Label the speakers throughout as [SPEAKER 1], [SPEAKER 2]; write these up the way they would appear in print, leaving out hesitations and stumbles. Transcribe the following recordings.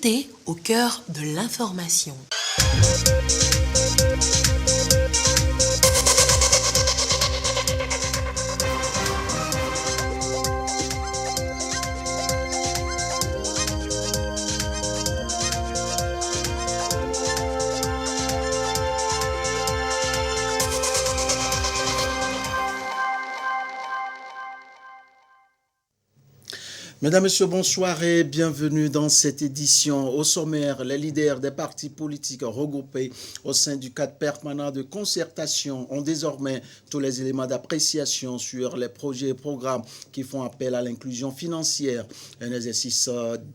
[SPEAKER 1] santé au cœur de l'information.
[SPEAKER 2] Mesdames, Messieurs, bonsoir et bienvenue dans cette édition. Au sommaire, les leaders des partis politiques regroupés au sein du cadre permanent de concertation ont désormais tous les éléments d'appréciation sur les projets et programmes qui font appel à l'inclusion financière. Un exercice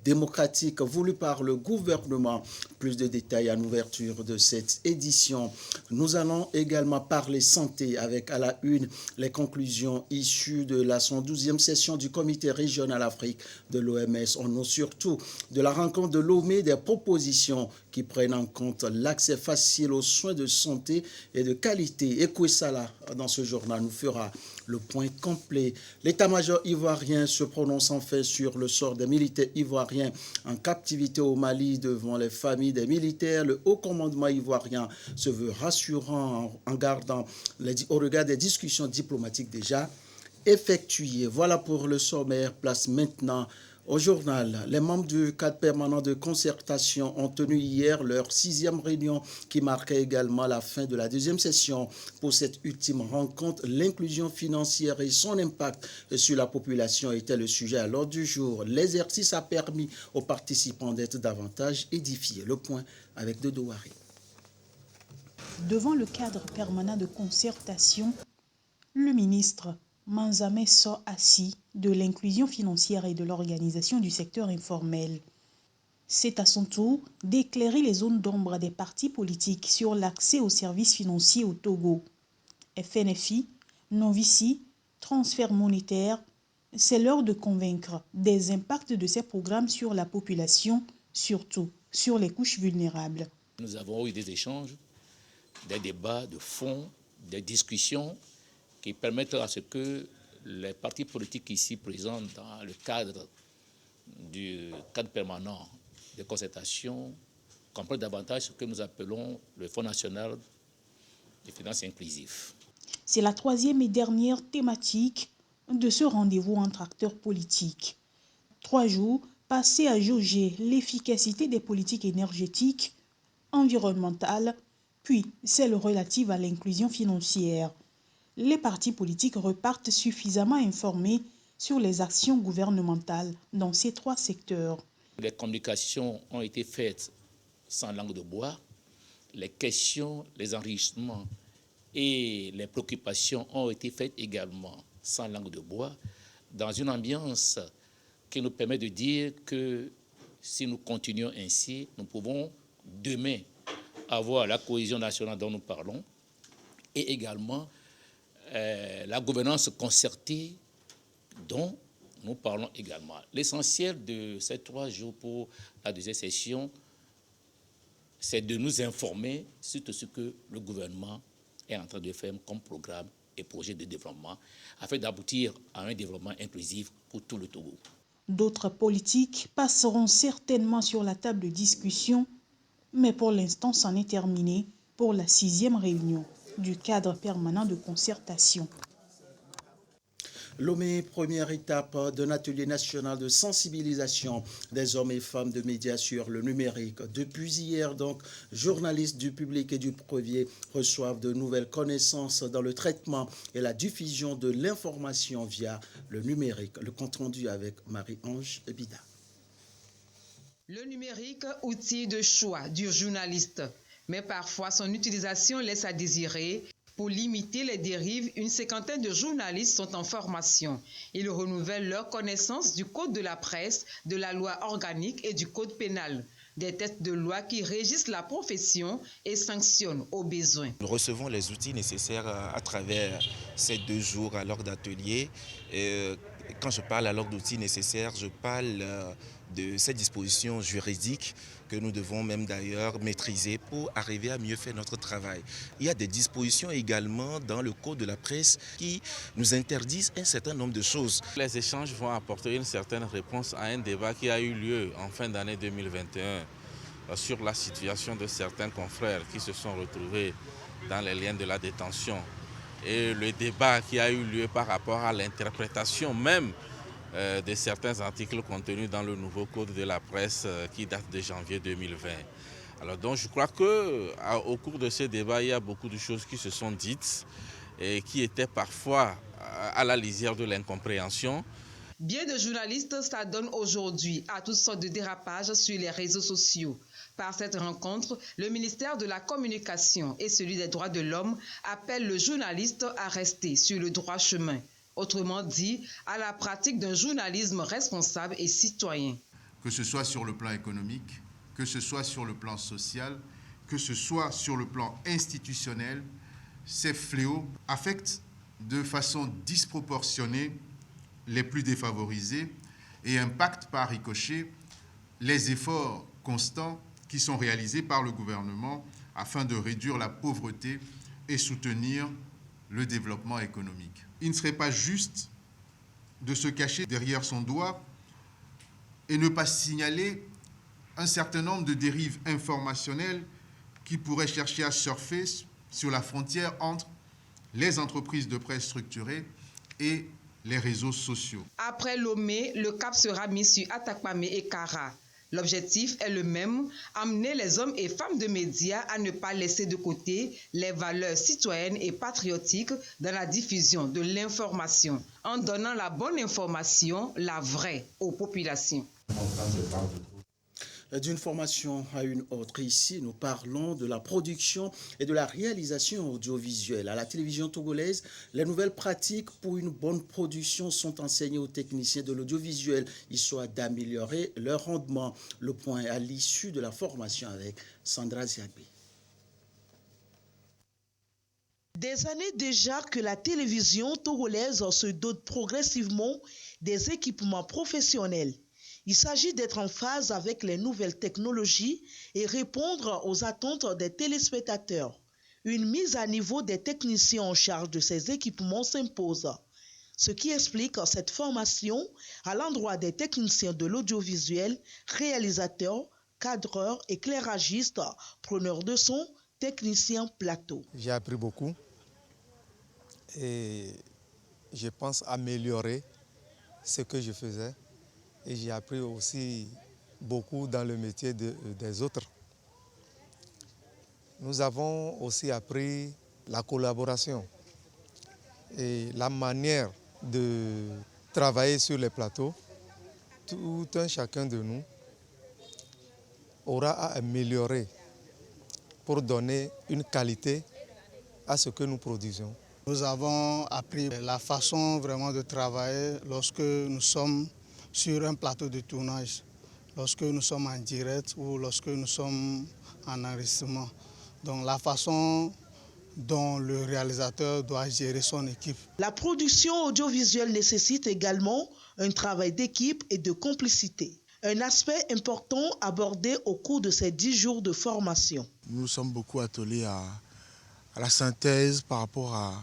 [SPEAKER 2] démocratique voulu par le gouvernement. Plus de détails en ouverture de cette édition. Nous allons également parler santé avec à la une les conclusions issues de la 112e session du comité régional Afrique de l'OMS. On a surtout de la rencontre de Lomé des propositions qui prennent en compte l'accès facile aux soins de santé et de qualité. Et Kouessala, dans ce journal, nous fera le point complet. L'état-major ivoirien se prononce enfin sur le sort des militaires ivoiriens en captivité au Mali devant les familles des militaires. Le haut commandement ivoirien se veut rassurant en gardant au regard des discussions diplomatiques déjà effectuées. Voilà pour le sommaire. Place maintenant au journal. Les membres du cadre permanent de concertation ont tenu hier leur 6e réunion qui marquait également la fin de la 2e session. Pour cette ultime rencontre, l'inclusion financière et son impact sur la population était le sujet à l'ordre du jour. L'exercice a permis aux participants d'être davantage édifiés. Le point avec Dodo Wari.
[SPEAKER 3] Devant le cadre permanent de concertation, le ministre Manzamé So Assi de l'inclusion financière et de l'organisation du secteur informel. C'est à son tour d'éclairer les zones d'ombre des partis politiques sur l'accès aux services financiers au Togo. FNFI, Novici, transfert monétaire, c'est l'heure de convaincre des impacts de ces programmes sur la population, surtout sur les couches vulnérables.
[SPEAKER 4] Nous avons eu des échanges, des débats de fond, des discussions qui permettent à ce que les partis politiques ici présents dans le cadre du cadre permanent de concertation comprennent davantage ce que nous appelons le Fonds national de finances inclusives.
[SPEAKER 3] C'est la 3e et dernière thématique de ce rendez-vous entre acteurs politiques. 3 jours passés à jauger l'efficacité des politiques énergétiques, environnementales, puis celles relatives à l'inclusion financière. Les partis politiques repartent suffisamment informés sur les actions gouvernementales dans ces 3 secteurs.
[SPEAKER 4] Les communications ont été faites sans langue de bois. Les questions, les enrichissements et les préoccupations ont été faites également sans langue de bois, dans une ambiance qui nous permet de dire que si nous continuons ainsi, nous pouvons demain avoir la cohésion nationale dont nous parlons et également la gouvernance concertée dont nous parlons également. L'essentiel de ces 3 jours pour la 2e session, c'est de nous informer sur tout ce que le gouvernement est en train de faire comme programme et projet de développement afin d'aboutir à un développement inclusif pour tout le Togo.
[SPEAKER 3] D'autres politiques passeront certainement sur la table de discussion, mais pour l'instant, c'en est terminé pour la 6e réunion du cadre permanent de concertation.
[SPEAKER 2] Lomé, première étape d'un atelier national de sensibilisation des hommes et femmes de médias sur le numérique. Depuis hier, donc, journalistes du public et du privé reçoivent de nouvelles connaissances dans le traitement et la diffusion de l'information via le numérique. Le compte-rendu avec Marie-Ange Bida.
[SPEAKER 5] Le numérique, outil de choix du journaliste, mais parfois son utilisation laisse à désirer. Pour limiter les dérives, une 50aine de journalistes sont en formation. Ils renouvellent leur connaissance du code de la presse, de la loi organique et du code pénal. Des textes de loi qui régissent la profession et sanctionnent au besoin.
[SPEAKER 6] Nous recevons les outils nécessaires à travers ces 2 jours à l'heure d'atelier Quand je parle alors d'outils nécessaires, je parle de ces dispositions juridiques que nous devons même d'ailleurs maîtriser pour arriver à mieux faire notre travail. Il y a des dispositions également dans le code de la presse qui nous interdisent un certain nombre de choses.
[SPEAKER 7] Les échanges vont apporter une certaine réponse à un débat qui a eu lieu en fin d'année 2021 sur la situation de certains confrères qui se sont retrouvés dans les liens de la détention. Et le débat qui a eu lieu par rapport à l'interprétation même de certains articles contenus dans le nouveau code de la presse qui date de janvier 2020. Alors donc je crois qu'au cours de ce débat, il y a beaucoup de choses qui se sont dites et qui étaient parfois à la lisière de l'incompréhension.
[SPEAKER 5] Bien de journalistes s'adonnent aujourd'hui à toutes sortes de dérapages sur les réseaux sociaux. Par cette rencontre, le ministère de la Communication et celui des droits de l'homme appellent le journaliste à rester sur le droit chemin. Autrement dit, à la pratique d'un journalisme responsable et citoyen.
[SPEAKER 8] Que ce soit sur le plan économique, que ce soit sur le plan social, que ce soit sur le plan institutionnel, ces fléaux affectent de façon disproportionnée les plus défavorisés et impactent par ricochet les efforts constants qui sont réalisés par le gouvernement afin de réduire la pauvreté et soutenir le développement économique. Il ne serait pas juste de se cacher derrière son doigt et ne pas signaler un certain nombre de dérives informationnelles qui pourraient chercher à surfer sur la frontière entre les entreprises de presse structurées et les réseaux sociaux.
[SPEAKER 5] Après Lomé, le cap sera mis sur Atakpamé et Kara. L'objectif est le même, amener les hommes et femmes de médias à ne pas laisser de côté les valeurs citoyennes et patriotiques dans la diffusion de l'information, en donnant la bonne information, la vraie, aux populations.
[SPEAKER 2] D'une formation à une autre, ici nous parlons de la production et de la réalisation audiovisuelle. À la télévision togolaise, les nouvelles pratiques pour une bonne production sont enseignées aux techniciens de l'audiovisuel, histoire d'améliorer leur rendement. Le point à l'issue de la formation avec Sandra Ziagbe.
[SPEAKER 9] Des années déjà que la télévision togolaise se dote progressivement des équipements professionnels. Il s'agit d'être en phase avec les nouvelles technologies et répondre aux attentes des téléspectateurs. Une mise à niveau des techniciens en charge de ces équipements s'impose, ce qui explique cette formation à l'endroit des techniciens de l'audiovisuel, réalisateurs, cadreurs, éclairagistes, preneurs de son, techniciens plateau.
[SPEAKER 10] J'ai appris beaucoup et je pense améliorer ce que je faisais. Et j'ai appris aussi beaucoup dans le métier des autres. Nous avons aussi appris la collaboration et la manière de travailler sur les plateaux. Tout un chacun de nous aura à améliorer pour donner une qualité à ce que nous produisons.
[SPEAKER 11] Nous avons appris la façon vraiment de travailler lorsque nous sommes sur un plateau de tournage, lorsque nous sommes en direct ou lorsque nous sommes en enregistrement. Donc la façon dont le réalisateur doit gérer son équipe.
[SPEAKER 9] La production audiovisuelle nécessite également un travail d'équipe et de complicité. Un aspect important abordé au cours de ces 10 jours de formation.
[SPEAKER 12] Nous sommes beaucoup attelés à la synthèse par rapport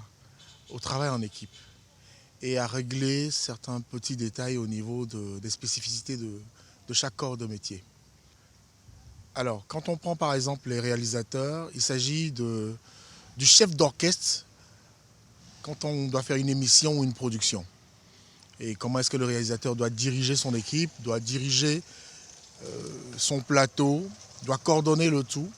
[SPEAKER 12] au travail en équipe et à régler certains petits détails au niveau des spécificités de chaque corps de métier. Alors, quand on prend par exemple les réalisateurs, il s'agit du chef d'orchestre quand on doit faire une émission ou une production. Et comment est-ce que le réalisateur doit diriger son équipe, doit diriger son plateau, doit coordonner le tout,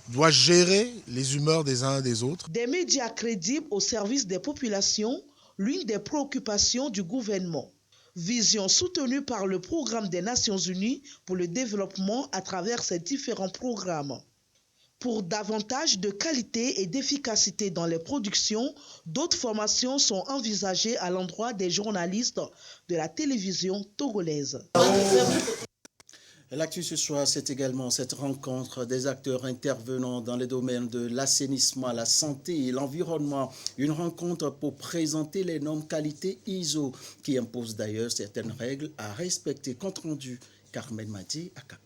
[SPEAKER 12] doit gérer les humeurs des uns et des autres.
[SPEAKER 9] Des médias crédibles au service des populations, l'une des préoccupations du gouvernement. Vision soutenue par le programme des Nations Unies pour le développement à travers ses différents programmes. Pour davantage de qualité et d'efficacité dans les productions, d'autres formations sont envisagées à l'endroit des journalistes de la télévision togolaise.
[SPEAKER 2] L'actu ce soir, c'est également cette rencontre des acteurs intervenant dans les domaines de l'assainissement, la santé et l'environnement. Une rencontre pour présenter les normes qualité ISO qui imposent d'ailleurs certaines règles à respecter. Compte rendu, Carmen Madi à Cap.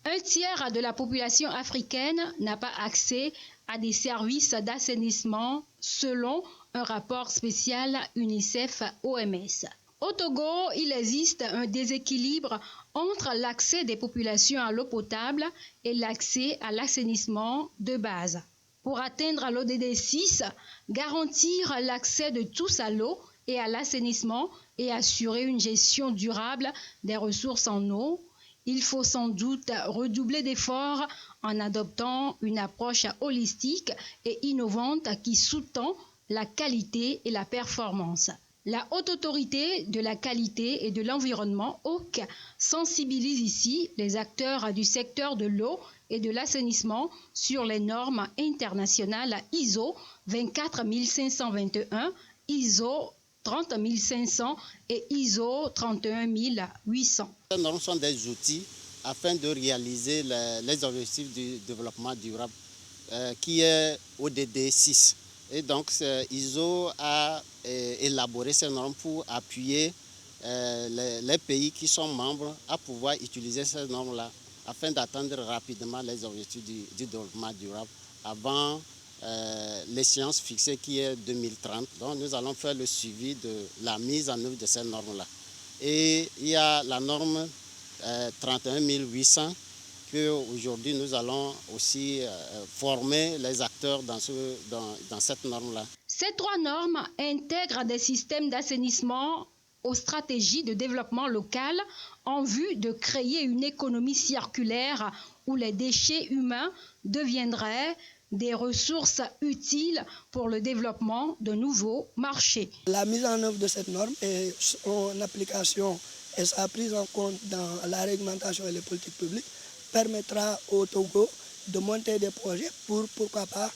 [SPEAKER 13] Un tiers de la population africaine n'a pas accès à des services d'assainissement selon un rapport spécial UNICEF-OMS. Au Togo, il existe un déséquilibre entre l'accès des populations à l'eau potable et l'accès à l'assainissement de base. Pour atteindre l'ODD 6, garantir l'accès de tous à l'eau et à l'assainissement et assurer une gestion durable des ressources en eau, il faut sans doute redoubler d'efforts en adoptant une approche holistique et innovante qui sous-tend la qualité et la performance. La Haute Autorité de la qualité et de l'environnement, HAUQ, sensibilise ici les acteurs du secteur de l'eau et de l'assainissement sur les normes internationales ISO 24521, ISO 30500 et ISO 31800.
[SPEAKER 14] Ces normes sont des outils afin de réaliser les objectifs du développement durable qui est ODD 6. Et donc, ISO a élaboré ces normes pour appuyer les pays qui sont membres à pouvoir utiliser ces normes-là afin d'atteindre rapidement les objectifs du développement durable avant l'échéance fixée qui est 2030. Donc, nous allons faire le suivi de la mise en œuvre de ces normes-là. Et il y a la norme 31800 qu'aujourd'hui nous allons aussi former les acteurs dans cette norme-là.
[SPEAKER 13] Ces trois normes intègrent des systèmes d'assainissement aux stratégies de développement local en vue de créer une économie circulaire où les déchets humains deviendraient des ressources utiles pour le développement de nouveaux marchés.
[SPEAKER 15] La mise en œuvre de cette norme et son application et sa prise en compte dans la réglementation et les politiques publiques permettra au Togo de monter des projets pour, pourquoi pas,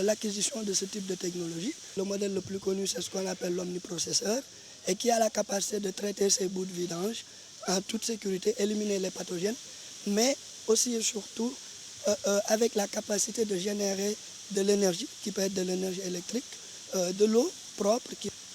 [SPEAKER 15] l'acquisition de ce type de technologie. Le modèle le plus connu, c'est ce qu'on appelle l'omniprocesseur et qui a la capacité de traiter ces bouts de vidange en toute sécurité, éliminer les pathogènes, mais aussi et surtout avec la capacité de générer de l'énergie, qui peut être de l'énergie électrique, de l'eau propre,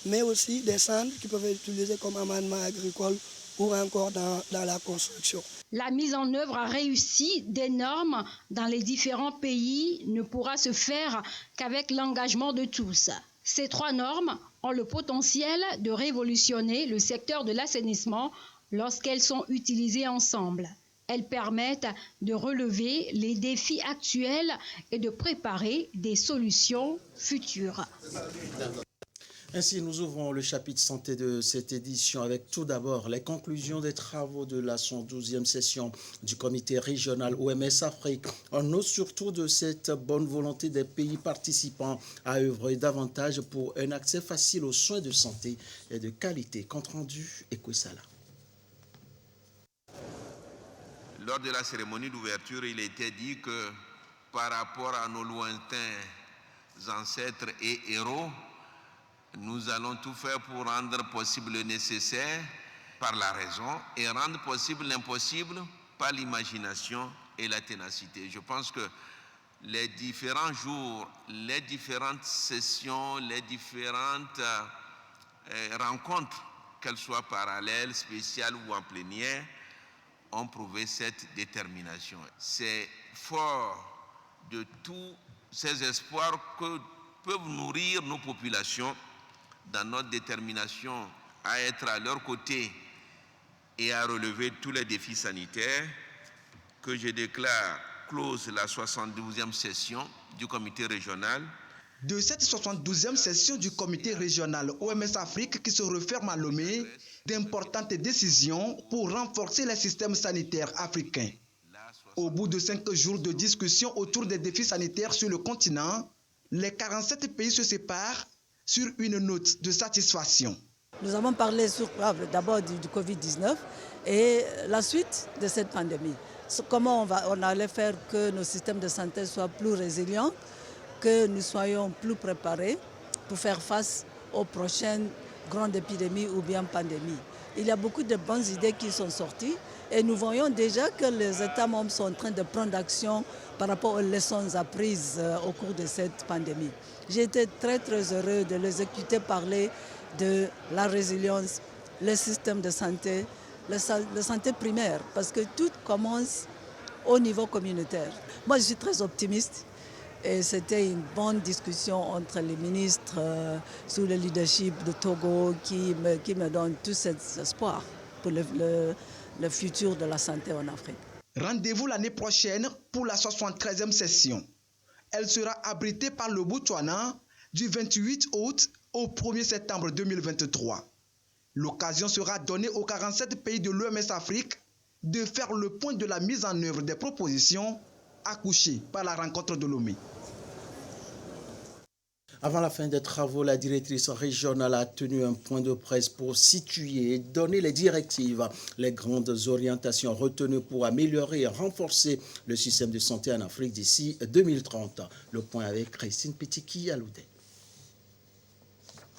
[SPEAKER 15] mais aussi des cendres qui peuvent être utilisées comme amendement agricole ou encore dans la construction.
[SPEAKER 13] La mise en œuvre réussie des normes dans les différents pays ne pourra se faire qu'avec l'engagement de tous. Ces trois normes ont le potentiel de révolutionner le secteur de l'assainissement lorsqu'elles sont utilisées ensemble. Elles permettent de relever les défis actuels et de préparer des solutions futures.
[SPEAKER 2] Ainsi, nous ouvrons le chapitre santé de cette édition avec tout d'abord les conclusions des travaux de la 112e session du comité régional OMS Afrique. On note surtout de cette bonne volonté des pays participants à œuvrer davantage pour un accès facile aux soins de santé et de qualité. Compte rendu, Ekwesala.
[SPEAKER 16] Lors de la cérémonie d'ouverture, il était dit que par rapport à nos lointains ancêtres et héros, nous allons tout faire pour rendre possible le nécessaire par la raison et rendre possible l'impossible par l'imagination et la ténacité. Je pense que les différents jours, les différentes sessions, les différentes rencontres, qu'elles soient parallèles, spéciales ou en plénière, ont prouvé cette détermination. C'est fort de tous ces espoirs que peuvent nourrir nos populations dans notre détermination à être à leur côté et à relever tous les défis sanitaires, que je déclare close la 72e session du comité régional.
[SPEAKER 17] De cette 72e session du comité régional OMS Afrique qui se referme à Lomé, d'importantes décisions pour renforcer les systèmes sanitaires africains. Au bout de 5 jours de discussion autour des défis sanitaires sur le continent, les 47 pays se séparent sur une note de satisfaction.
[SPEAKER 18] Nous avons parlé d'abord du Covid-19 et la suite de cette pandémie. Comment on allait faire que nos systèmes de santé soient plus résilients, que nous soyons plus préparés pour faire face aux prochaines grandes épidémies ou bien pandémies. il y a beaucoup de bonnes idées qui sont sorties et nous voyons déjà que les États membres sont en train de prendre action par rapport aux leçons apprises au cours de cette pandémie. J'ai été très heureux de les écouter parler de la résilience, le système de santé, la santé primaire, parce que tout commence au niveau communautaire. Moi, je suis très optimiste et c'était une bonne discussion entre les ministres sous le leadership de Togo qui me donne tout cet espoir pour le futur de la santé en Afrique.
[SPEAKER 17] Rendez-vous l'année prochaine pour la 73e session. Elle sera abritée par le Botswana du 28 août au 1er septembre 2023. L'occasion sera donnée aux 47 pays de l'OMS Afrique de faire le point de la mise en œuvre des propositions accouchées par la rencontre de Lomé.
[SPEAKER 2] Avant la fin des travaux, la directrice régionale a tenu un point de presse pour situer et donner les directives, les grandes orientations retenues pour améliorer et renforcer le système de santé en Afrique d'ici 2030. Le point avec Christine Petiki-Aloudé.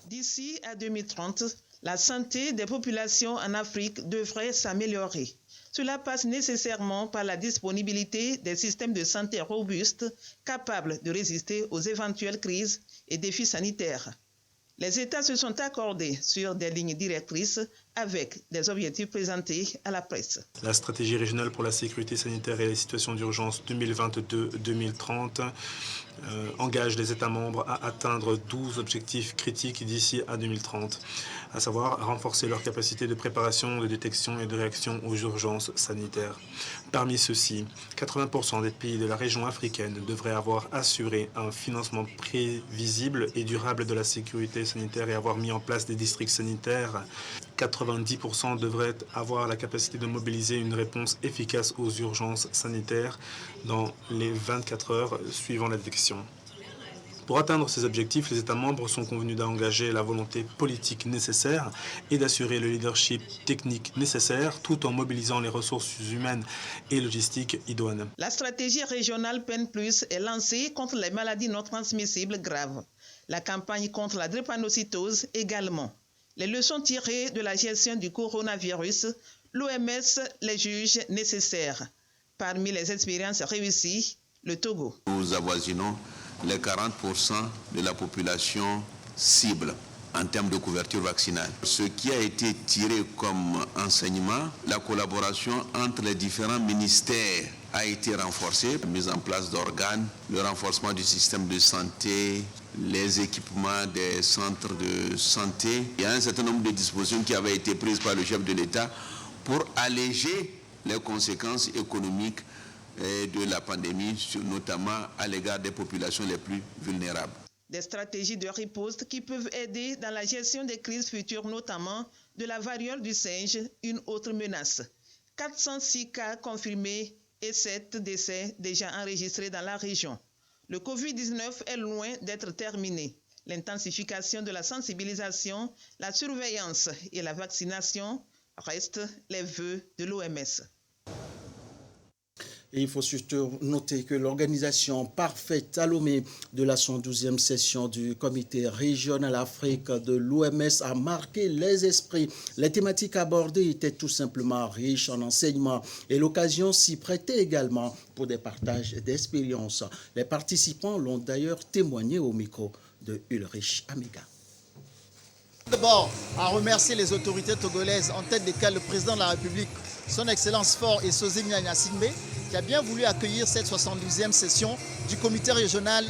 [SPEAKER 5] D'ici à 2030, la santé des populations en Afrique devrait s'améliorer. Cela passe nécessairement par la disponibilité des systèmes de santé robustes capables de résister aux éventuelles crises et défis sanitaires. Les États se sont accordés sur des lignes directrices avec des objectifs présentés à la presse.
[SPEAKER 19] La stratégie régionale pour la sécurité sanitaire et les situations d'urgence 2022-2030 engage les États membres à atteindre 12 objectifs critiques d'ici à 2030, à savoir renforcer leur capacité de préparation, de détection et de réaction aux urgences sanitaires. Parmi ceux-ci, 80% des pays de la région africaine devraient avoir assuré un financement prévisible et durable de la sécurité sanitaire et avoir mis en place des districts sanitaires. 90% devraient avoir la capacité de mobiliser une réponse efficace aux urgences sanitaires dans les 24 heures suivant la détection. Pour atteindre ces objectifs, les États membres sont convenus d'engager la volonté politique nécessaire et d'assurer le leadership technique nécessaire tout en mobilisant les ressources humaines et logistiques idoines.
[SPEAKER 5] La stratégie régionale PEN+ est lancée contre les maladies non transmissibles graves. La campagne contre la drépanocytose également. Les leçons tirées de la gestion du coronavirus, l'OMS les juge nécessaires. Parmi les expériences réussies, le Togo.
[SPEAKER 16] Nous avoisinons les 40% de la population cible en termes de couverture vaccinale. Ce qui a été tiré comme enseignement, la collaboration entre les différents ministères a été renforcée, la mise en place d'organes, le renforcement du système de santé, les équipements des centres de santé. Il y a un certain nombre de dispositions qui avaient été prises par le chef de l'État pour alléger les conséquences économiques de la pandémie, notamment à l'égard des populations les plus vulnérables.
[SPEAKER 5] Des stratégies de riposte qui peuvent aider dans la gestion des crises futures, notamment de la variole du singe, une autre menace. 406 cas confirmés et 7 décès déjà enregistrés dans la région. Le Covid-19 est loin d'être terminé. L'intensification de la sensibilisation, la surveillance et la vaccination restent les vœux de l'OMS.
[SPEAKER 2] Et il faut surtout noter que l'organisation parfaite à Lomé de la 112e session du comité régional Afrique de l'OMS a marqué les esprits. Les thématiques abordées étaient tout simplement riches en enseignements et l'occasion s'y prêtait également pour des partages d'expériences. Les participants l'ont d'ailleurs témoigné au micro de Ulrich Amiga.
[SPEAKER 20] D'abord, à remercier les autorités togolaises, en tête desquelles le président de la République, son Excellence Faure Essozi Gnagnassingbe, qui a bien voulu accueillir cette 72e session du comité régional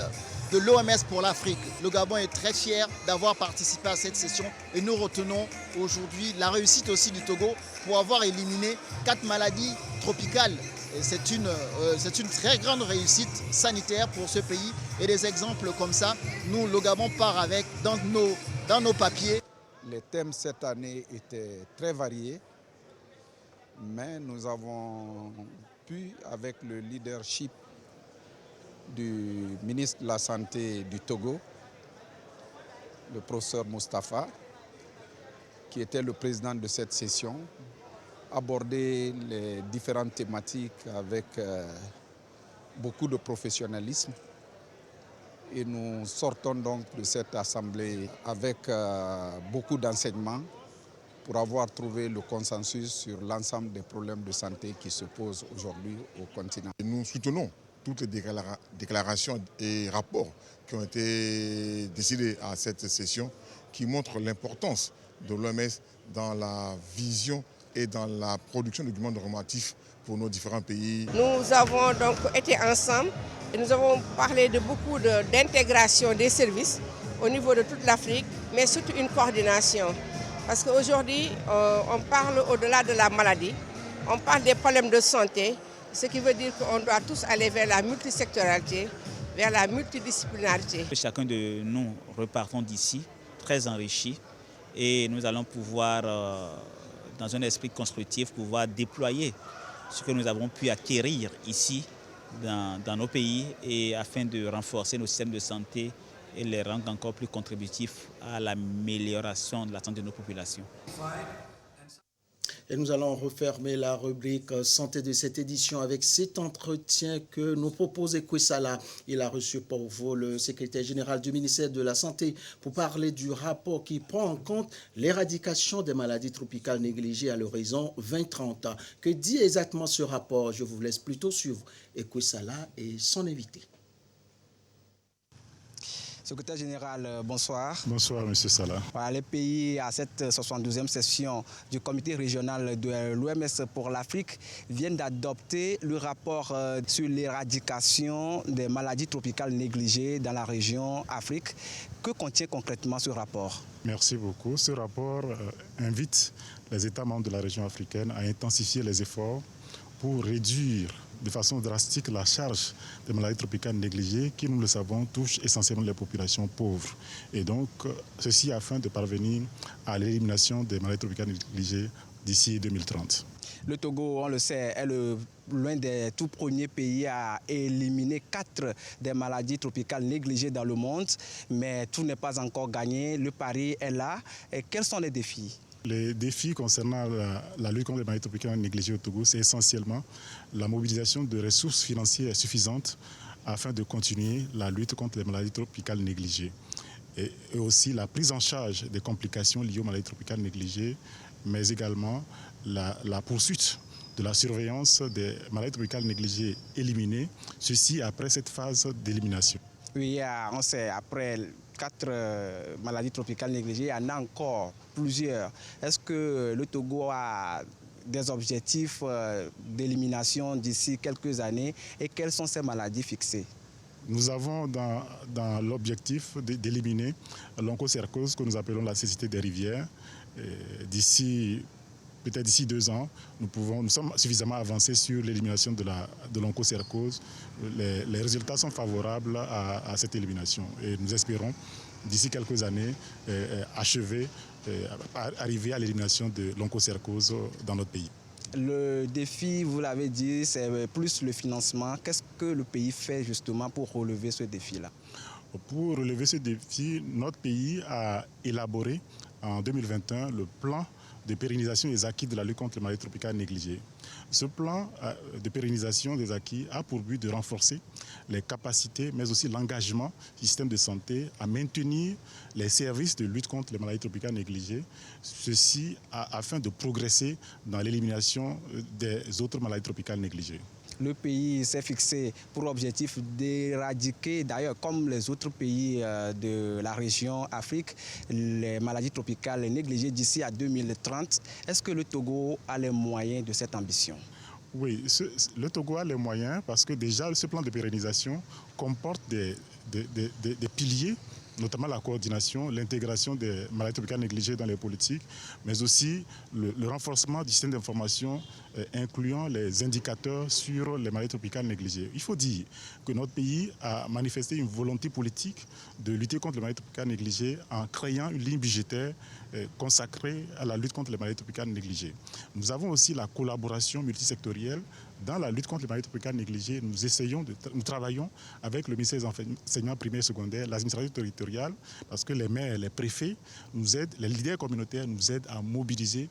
[SPEAKER 20] de l'OMS pour l'Afrique. Le Gabon est très fier d'avoir participé à cette session et nous retenons aujourd'hui la réussite aussi du Togo pour avoir éliminé 4 maladies tropicales. C'est une très grande réussite sanitaire pour ce pays et des exemples comme ça, nous, le Gabon part avec dans nos papiers.
[SPEAKER 21] Les thèmes cette année étaient très variés, mais nous avons pu, avec le leadership du ministre de la Santé du Togo, le professeur Moustapha, qui était le président de cette session, aborder les différentes thématiques avec beaucoup de professionnalisme. Et nous sortons donc de cette assemblée avec beaucoup d'enseignements pour avoir trouvé le consensus sur l'ensemble des problèmes de santé qui se posent aujourd'hui au continent.
[SPEAKER 12] Nous soutenons toutes les déclarations et rapports qui ont été décidés à cette session, qui montrent l'importance de l'OMS dans la vision et dans la production de documents normatifs pour nos différents pays.
[SPEAKER 1] Nous avons donc été ensemble et nous avons parlé de beaucoup d'intégration des services au niveau de toute l'Afrique, mais surtout une coordination. Parce qu'aujourd'hui, on parle au-delà de la maladie, on parle des problèmes de santé, ce qui veut dire qu'on doit tous aller vers la multisectorialité, vers la multidisciplinarité.
[SPEAKER 22] Chacun de nous repartons d'ici très enrichis et nous allons pouvoir, dans un esprit constructif, pouvoir déployer ce que nous avons pu acquérir ici dans nos pays et afin de renforcer nos systèmes de santé et les rendre encore plus contributifs à l'amélioration de la santé de nos populations.
[SPEAKER 2] Et nous allons refermer la rubrique santé de cette édition avec cet entretien que nous propose Ekwesala. Il a reçu pour vous le secrétaire général du ministère de la Santé pour parler du rapport qui prend en compte l'éradication des maladies tropicales négligées à l'horizon 2030. Que dit exactement ce rapport? Je vous laisse plutôt suivre Ekwesala et son invité.
[SPEAKER 23] Secrétaire général, bonsoir.
[SPEAKER 24] Bonsoir, M. Salah.
[SPEAKER 23] Voilà, les pays à cette 72e session du comité régional de l'OMS pour l'Afrique viennent d'adopter le rapport sur l'éradication des maladies tropicales négligées dans la région Afrique. Que contient concrètement ce rapport?
[SPEAKER 24] Merci beaucoup. Ce rapport invite les États membres de la région africaine à intensifier les efforts pour réduire de façon drastique la charge des maladies tropicales négligées qui, nous le savons, touchent essentiellement les populations pauvres. Et donc, ceci afin de parvenir à l'élimination des maladies tropicales négligées d'ici 2030.
[SPEAKER 23] Le Togo, on le sait, est l'un des tout premiers pays à éliminer 4 des maladies tropicales négligées dans le monde. Mais tout n'est pas encore gagné. Le pari est là. Et quels sont les défis?
[SPEAKER 24] Les défis concernant la lutte contre les maladies tropicales négligées au Togo, c'est essentiellement la mobilisation de ressources financières suffisantes afin de continuer la lutte contre les maladies tropicales négligées. Et aussi la prise en charge des complications liées aux maladies tropicales négligées, mais également la poursuite de la surveillance des maladies tropicales négligées éliminées, ceci après cette phase d'élimination.
[SPEAKER 23] Oui, on sait, après 4 maladies tropicales négligées, il y en a encore plusieurs. Est-ce que le Togo a des objectifs d'élimination d'ici quelques années et quelles sont ces maladies fixées?
[SPEAKER 24] Nous avons dans l'objectif d'éliminer l'onchocercose que nous appelons la cécité des rivières. Peut-être d'ici 2 ans, nous sommes suffisamment avancés sur l'élimination de l'onchocercose. Les résultats sont favorables à cette élimination et nous espérons d'ici quelques années arriver à l'élimination de l'onchocercose dans notre pays.
[SPEAKER 23] Le défi, vous l'avez dit, c'est plus le financement. Qu'est-ce que le pays fait justement pour relever ce défi-là?
[SPEAKER 24] Pour relever ce défi, notre pays a élaboré en 2021 le plan de pérennisation des acquis de la lutte contre les maladies tropicales négligées. Ce plan de pérennisation des acquis a pour but de renforcer les capacités, mais aussi l'engagement du système de santé à maintenir les services de lutte contre les maladies tropicales négligées, ceci afin de progresser dans l'élimination des autres maladies tropicales négligées.
[SPEAKER 23] Le pays s'est fixé pour objectif d'éradiquer, d'ailleurs comme les autres pays de la région Afrique, les maladies tropicales négligées d'ici à 2030. Est-ce que le Togo a les moyens de cette ambition?
[SPEAKER 24] Oui, le Togo a les moyens parce que déjà ce plan de pérennisation comporte des piliers, notamment la coordination, l'intégration des maladies tropicales négligées dans les politiques, mais aussi le renforcement du système d'information incluant les indicateurs sur les maladies tropicales négligées. Il faut dire que notre pays a manifesté une volonté politique de lutter contre les maladies tropicales négligées en créant une ligne budgétaire consacrée à la lutte contre les maladies tropicales négligées. Nous avons aussi la collaboration multisectorielle dans la lutte contre les maladies tropicales négligées. Nous travaillons avec le ministère des enseignements primaires et secondaires, l'administration territoriale, parce que les maires, les préfets nous aident, les leaders communautaires nous aident à mobiliser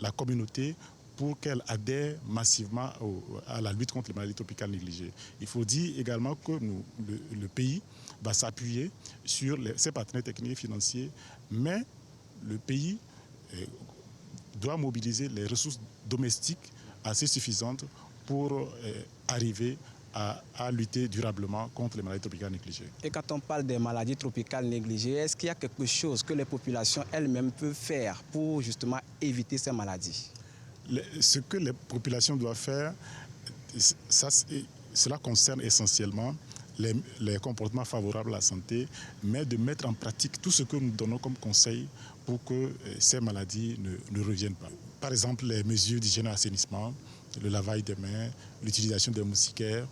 [SPEAKER 24] la communauté pour qu'elle adhère massivement à la lutte contre les maladies tropicales négligées. Il faut dire également que le pays va s'appuyer sur ses partenaires techniques et financiers, mais le pays doit mobiliser les ressources domestiques assez suffisantes pour arriver à lutter durablement contre les maladies tropicales négligées.
[SPEAKER 23] Et quand on parle des maladies tropicales négligées, est-ce qu'il y a quelque chose que les populations elles-mêmes peuvent faire pour justement éviter ces maladies?
[SPEAKER 24] Ce que les populations doivent faire, cela concerne essentiellement les comportements favorables à la santé, mais de mettre en pratique tout ce que nous donnons comme conseil pour que ces maladies ne reviennent pas. Par exemple, les mesures d'hygiène et assainissement, le lavage des mains, l'utilisation des moustiquaires,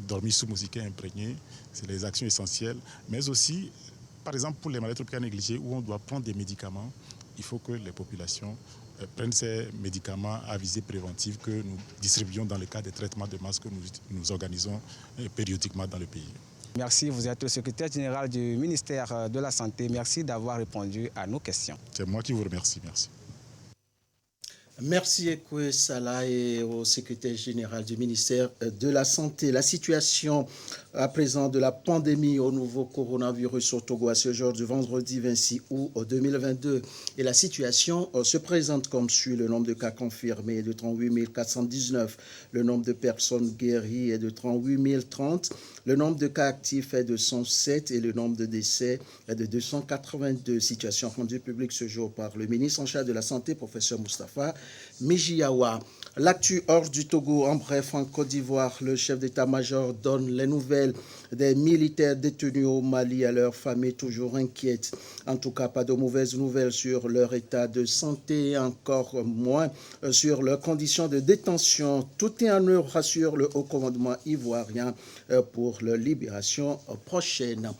[SPEAKER 24] dormir sous moustiquaires imprégnés, c'est les actions essentielles. Mais aussi, par exemple, pour les maladies tropicales négligées où on doit prendre des médicaments, il faut que les populations prennent ces médicaments à visée préventive que nous distribuons dans le cadre des traitements de masse que nous organisons périodiquement dans le pays.
[SPEAKER 23] Merci, vous êtes le secrétaire général du ministère de la Santé. Merci d'avoir répondu à nos questions.
[SPEAKER 24] C'est moi qui vous remercie. Merci.
[SPEAKER 2] Merci Ekwe Salah et au secrétaire général du ministère de la Santé. La situation à présent de la pandémie au nouveau coronavirus au Togo à ce jour du vendredi 26 août 2022. Et la situation se présente comme suit. Le nombre de cas confirmés est de 38 419. Le nombre de personnes guéries est de 38 030. Le nombre de cas actifs est de 107 et le nombre de décès est de 282. Situation rendue publique ce jour par le ministre en charge de la Santé, professeur Moustapha Mijiawa. L'actu hors du Togo, en bref, en Côte d'Ivoire, le chef d'état-major donne les nouvelles des militaires détenus au Mali à leurs familles toujours inquiètes. En tout cas, pas de mauvaises nouvelles sur leur état de santé, encore moins sur leurs conditions de détention. Tout est en œuvre, rassure le haut commandement ivoirien pour leur libération prochaine.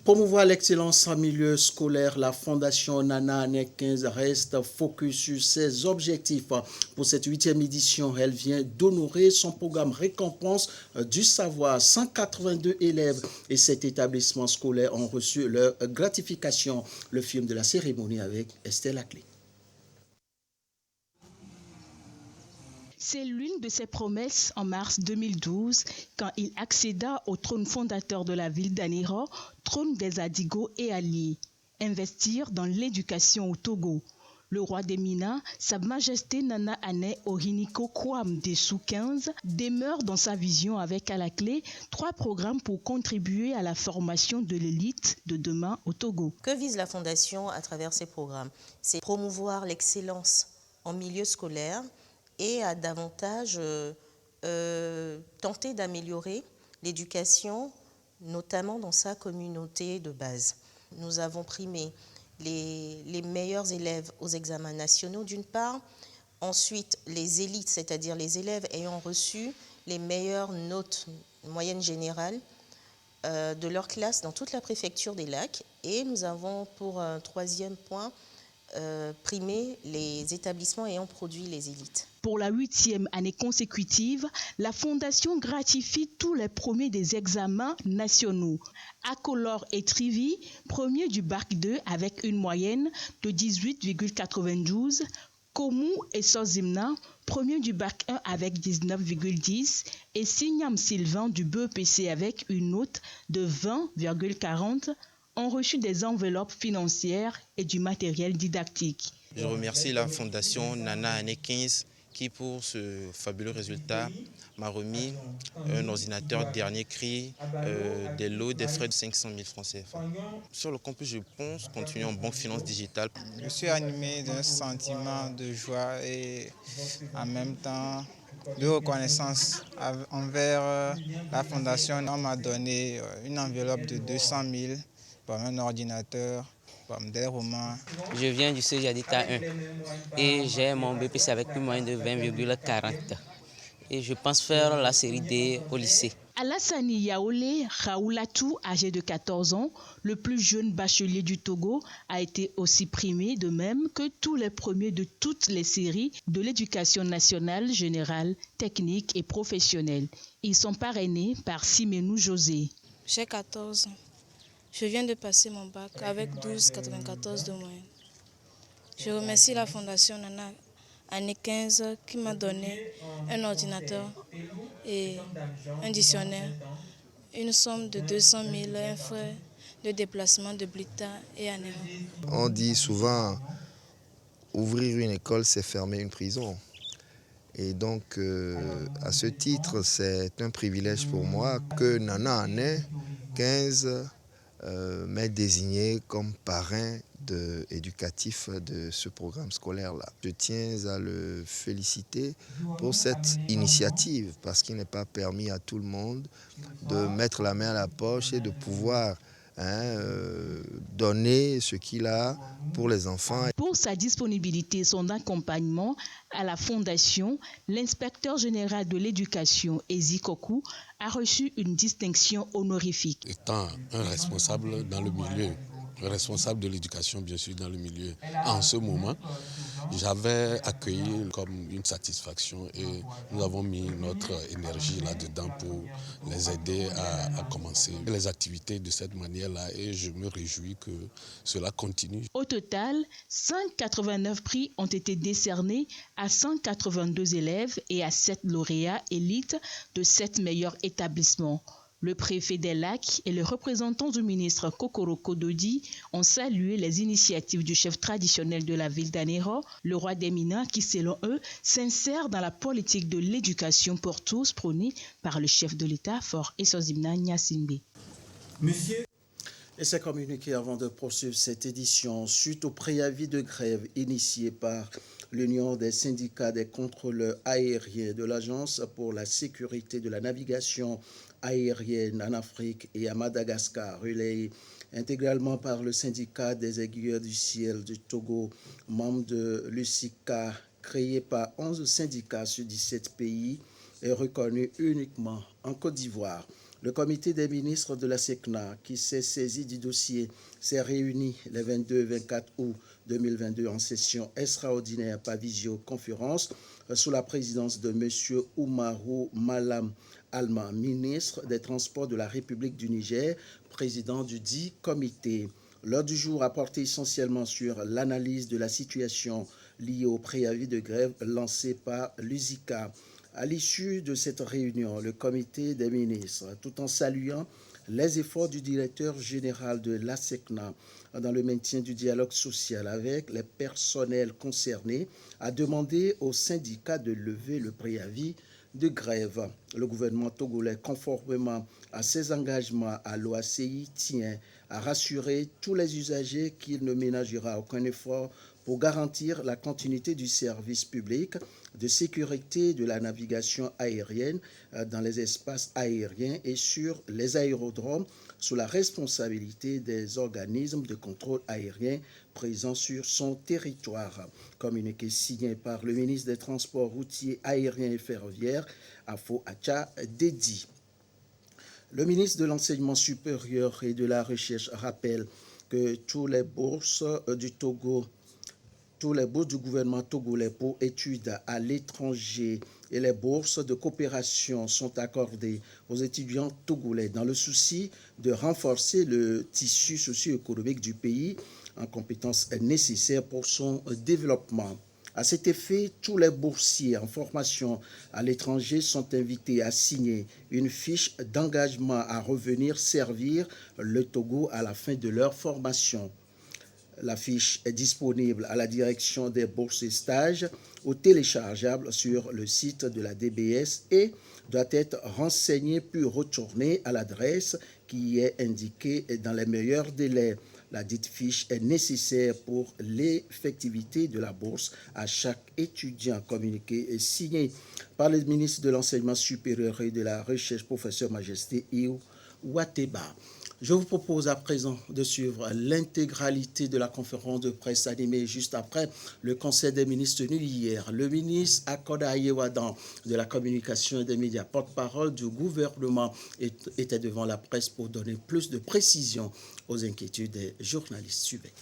[SPEAKER 2] Promouvoir l'excellence en milieu scolaire, la Fondation Nana Année 15 reste focus sur ses objectifs. Pour cette 8e édition, elle vient d'honorer son programme récompense du savoir. 182 élèves et 7 établissements scolaires ont reçu leur gratification. Le film de la cérémonie avec Estelle Laclé.
[SPEAKER 3] C'est l'une de ses promesses en mars 2012 quand il accéda au trône fondateur de la ville d'Anira, trône des Adigo et alliés. Investir dans l'éducation au Togo. Le roi des Minas, Sa Majesté Nana Année Ohiniko Kwam Dessou 15, demeure dans sa vision avec à la clé 3 programmes pour contribuer à la formation de l'élite de demain au Togo.
[SPEAKER 4] Que vise la Fondation à travers ces programmes? C'est promouvoir l'excellence en milieu scolaire et à davantage tenter d'améliorer l'éducation, notamment dans sa communauté de base. Nous avons primé les meilleurs élèves aux examens nationaux d'une part, ensuite les élites, c'est-à-dire les élèves ayant reçu les meilleures notes moyennes générales de leur classe dans toute la préfecture des Lacs, et nous avons pour un 3e point primer les établissements ayant produit les élites.
[SPEAKER 3] Pour la 8e année consécutive, la Fondation gratifie tous les premiers des examens nationaux. Akolor et Trivi, premier du bac 2 avec une moyenne de 18,92. Komu et Sozimna, premier du bac 1 avec 19,10. Et Signam Sylvain du BEPC avec une note de 20,40. Ont reçu des enveloppes financières et du matériel didactique.
[SPEAKER 6] Je remercie la Fondation Nana Année 15 qui, pour ce fabuleux résultat, m'a remis un ordinateur dernier cri, des lots, des frais de 500 000 francs CFA. Sur le campus, je pense continuer en banque finance digitale.
[SPEAKER 7] Je suis animé d'un sentiment de joie et en même temps de reconnaissance envers la Fondation. On m'a donné une enveloppe de 200 000 comme un ordinateur, comme des romans.
[SPEAKER 25] Je viens du CGADITA 1 et j'ai mon BPC avec une moyenne de 20,40. Et je pense faire la série D au lycée.
[SPEAKER 3] Alassani Yaolé Raoulatou, âgé de 14 ans, le plus jeune bachelier du Togo, a été aussi primé, de même que tous les premiers de toutes les séries de l'éducation nationale, générale, technique et professionnelle. Ils sont parrainés par Simenou José.
[SPEAKER 26] J'ai 14 ans. Je viens de passer mon bac avec 12,94 de moyenne. Je remercie la Fondation Nana Année 15 qui m'a donné un ordinateur et un dictionnaire, une somme de 200 000, un frais de déplacement de Blita et Anera.
[SPEAKER 27] On dit souvent
[SPEAKER 8] ouvrir une école, c'est fermer une prison. Et donc, à ce titre, c'est un privilège pour moi que Nana Ané 15 m'ait désigné comme parrain éducatif de ce programme scolaire-là. Je tiens à le féliciter pour cette initiative, parce qu'il n'est pas permis à tout le monde de mettre la main à la poche et de pouvoir donner ce qu'il a pour les enfants.
[SPEAKER 3] Pour sa disponibilité et son accompagnement à la Fondation, l'inspecteur général de l'éducation, Ezi Kokou, a reçu une distinction honorifique.
[SPEAKER 9] Étant un responsable dans le milieu, responsable de l'éducation bien sûr dans le milieu, en ce moment, j'avais accueilli comme une satisfaction et nous avons mis notre énergie là-dedans pour les aider à commencer les activités de cette manière-là et je me réjouis que cela continue.
[SPEAKER 3] Au total, 189 prix ont été décernés à 182 élèves et à 7 lauréats élites de 7 meilleurs établissements. Le préfet des Lacs et le représentant du ministre Kokoro Kododi ont salué les initiatives du chef traditionnel de la ville d'Anéro, le roi des Minas, qui, selon eux, s'insère dans la politique de l'éducation pour tous prônée par le chef de l'État, Fort Essozimna Nyasimbe.
[SPEAKER 2] Monsieur. Et c'est communiqué avant de poursuivre cette édition suite au préavis de grève initié par l'Union des syndicats des contrôleurs aériens de l'Agence pour la sécurité de la navigation aérienne en Afrique et à Madagascar, relayé intégralement par le syndicat des aiguilleurs du ciel du Togo, membre de l'USICA, créé par 11 syndicats sur 17 pays et reconnu uniquement en Côte d'Ivoire. Le comité des ministres de la SECNA, qui s'est saisi du dossier, s'est réuni les 22 et 24 août 2022 en session extraordinaire par visioconférence sous la présidence de M. Oumarou Malam Alma, ministre des Transports de la République du Niger, président du dit comité. L'ordre du jour a porté essentiellement sur l'analyse de la situation liée au préavis de grève lancé par l'USICA. À l'issue de cette réunion, le comité des ministres, tout en saluant les efforts du directeur général de l'ASECNA dans le maintien du dialogue social avec les personnels concernés, a demandé aux syndicats de lever le préavis de grève. Le gouvernement togolais, conformément à ses engagements à l'OACI, tient à rassurer tous les usagers qu'il ne ménagera aucun effort pour garantir la continuité du service public de sécurité de la navigation aérienne dans les espaces aériens et sur les aérodromes sous la responsabilité des organismes de contrôle aérien présents sur son territoire. Communiqué signé par le ministre des Transports routiers, aériens et ferroviaires, Afo Acha Dedi. Le ministre de l'Enseignement supérieur et de la Recherche rappelle que toutes les bourses du gouvernement togolais pour études à l'étranger et les bourses de coopération sont accordées aux étudiants togolais dans le souci de renforcer le tissu socio-économique du pays en compétences nécessaires pour son développement. À cet effet, tous les boursiers en formation à l'étranger sont invités à signer une fiche d'engagement à revenir servir le Togo à la fin de leur formation. La fiche est disponible à la direction des bourses et stages ou téléchargeable sur le site de la DBS et doit être renseignée puis retournée à l'adresse qui y est indiquée dans les meilleurs délais. La dite fiche est nécessaire pour l'effectivité de la bourse à chaque étudiant. Communiqué et signé par le ministre de l'Enseignement supérieur et de la Recherche, professeur Majesté Iou Wateba. Je vous propose à présent de suivre l'intégralité de la conférence de presse animée juste après le Conseil des ministres tenu hier. Le ministre Akoda Ayewadan de la communication et des médias, porte-parole du gouvernement, était devant la presse pour donner plus de précisions aux inquiétudes des journalistes. Suivez.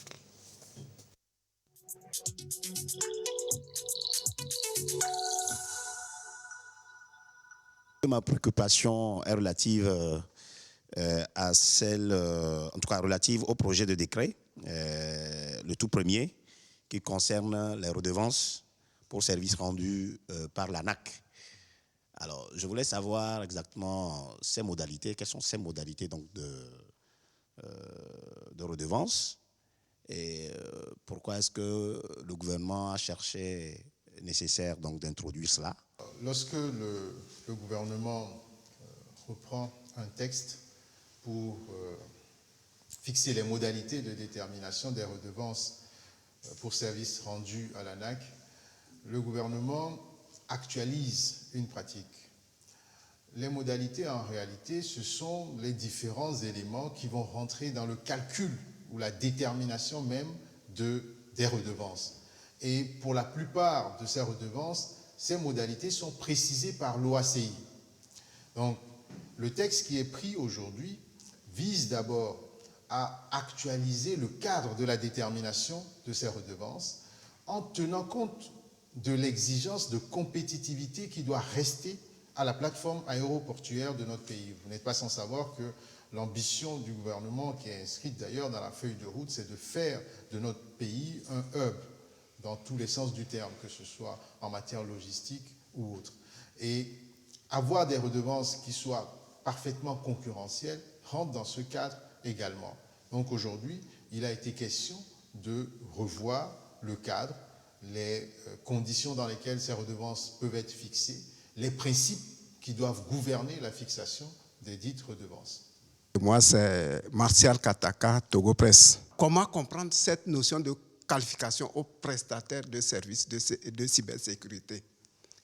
[SPEAKER 10] Ma préoccupation est relative à celle, en tout cas relative au projet de décret, le tout premier, qui concerne les redevances pour services rendus par l'ANAC. Alors, je voulais savoir exactement ces modalités, quelles sont ces modalités donc de redevances, Et pourquoi est-ce que le gouvernement a cherché nécessaire donc d'introduire cela?
[SPEAKER 11] Lorsque le gouvernement reprend un texte pour fixer les modalités de détermination des redevances pour services rendus à l'ANAQ, le gouvernement actualise une pratique. Les modalités, en réalité, ce sont les différents éléments qui vont rentrer dans le calcul ou la détermination même des redevances. Et pour la plupart de ces redevances, ces modalités sont précisées par l'OACI. Donc, le texte qui est pris aujourd'hui vise d'abord à actualiser le cadre de la détermination de ces redevances en tenant compte de l'exigence de compétitivité qui doit rester à la plateforme aéroportuaire de notre pays. Vous n'êtes pas sans savoir que l'ambition du gouvernement, qui est inscrite d'ailleurs dans la feuille de route, c'est de faire de notre pays un hub dans tous les sens du terme, que ce soit en matière logistique ou autre. Et avoir des redevances qui soient parfaitement concurrentielles rentre dans ce cadre également. Donc aujourd'hui, il a été question de revoir le cadre, les conditions dans lesquelles ces redevances peuvent être fixées, les principes qui doivent gouverner la fixation des dites redevances.
[SPEAKER 21] Moi, c'est Martial Kataka, Togo Presse. Comment comprendre cette notion de qualification aux prestataires de services de cybersécurité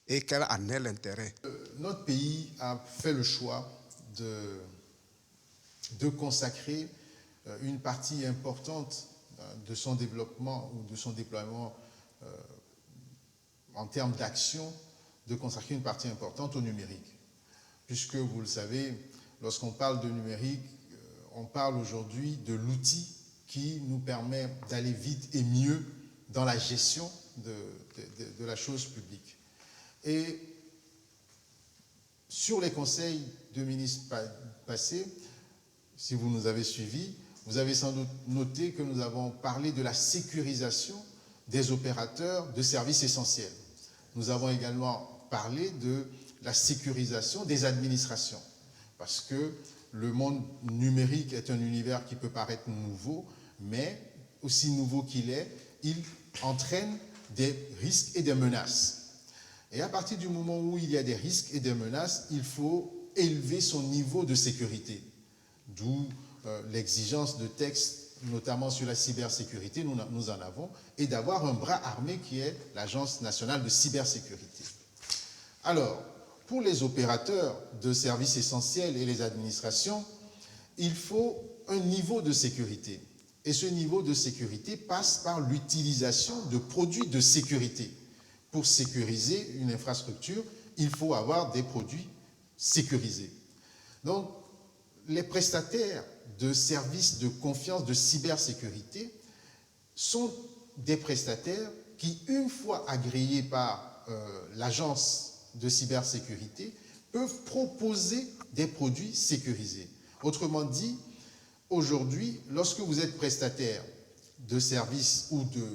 [SPEAKER 21] et quel en est l'intérêt?
[SPEAKER 11] Notre pays a fait le choix de consacrer une partie importante de son développement ou de son déploiement en termes d'action, de consacrer une partie importante au numérique. Puisque, vous le savez, lorsqu'on parle de numérique, on parle aujourd'hui de l'outil qui nous permet d'aller vite et mieux dans la gestion de la chose publique. Et sur les conseils de ministres passés, si vous nous avez suivis, vous avez sans doute noté que nous avons parlé de la sécurisation des opérateurs de services essentiels. Nous avons également parlé de la sécurisation des administrations, parce que le monde numérique est un univers qui peut paraître nouveau, mais aussi nouveau qu'il est, il entraîne des risques et des menaces. Et à partir du moment où il y a des risques et des menaces, il faut élever son niveau de sécurité. D'où l'exigence de textes, notamment sur la cybersécurité, nous en avons, et d'avoir un bras armé qui est l'Agence nationale de cybersécurité. Alors, pour les opérateurs de services essentiels et les administrations, il faut un niveau de sécurité. Et ce niveau de sécurité passe par l'utilisation de produits de sécurité. Pour sécuriser une infrastructure, il faut avoir des produits sécurisés. Donc, les prestataires de services de confiance de cybersécurité sont des prestataires qui, une fois agréés par l'agence de cybersécurité, peuvent proposer des produits sécurisés. Autrement dit, aujourd'hui, lorsque vous êtes prestataire de services ou de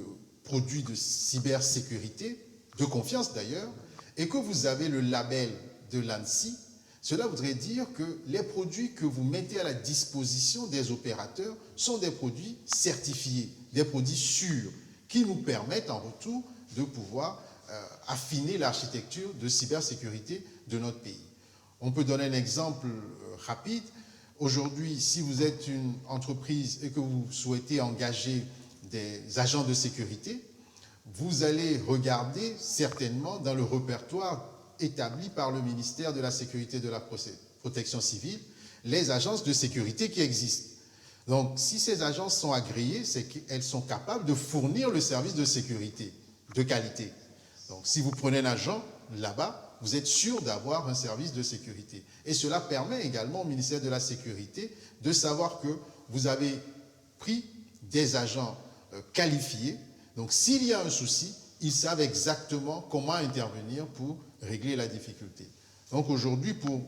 [SPEAKER 11] produits de cybersécurité, de confiance d'ailleurs, et que vous avez le label de l'ANSSI, cela voudrait dire que les produits que vous mettez à la disposition des opérateurs sont des produits certifiés, des produits sûrs, qui nous permettent en retour de pouvoir affiner l'architecture de cybersécurité de notre pays. On peut donner un exemple rapide. Aujourd'hui, si vous êtes une entreprise et que vous souhaitez engager des agents de sécurité, vous allez regarder certainement dans le répertoire établi par le ministère de la Sécurité et de la Protection civile les agences de sécurité qui existent. Donc, si ces agences sont agréées, c'est qu'elles sont capables de fournir le service de sécurité de qualité. Donc, si vous prenez un agent là-bas, vous êtes sûr d'avoir un service de sécurité. Et cela permet également au ministère de la Sécurité de savoir que vous avez pris des agents qualifiés. Donc, s'il y a un souci, ils savent exactement comment intervenir pour régler la difficulté. Donc, aujourd'hui, pour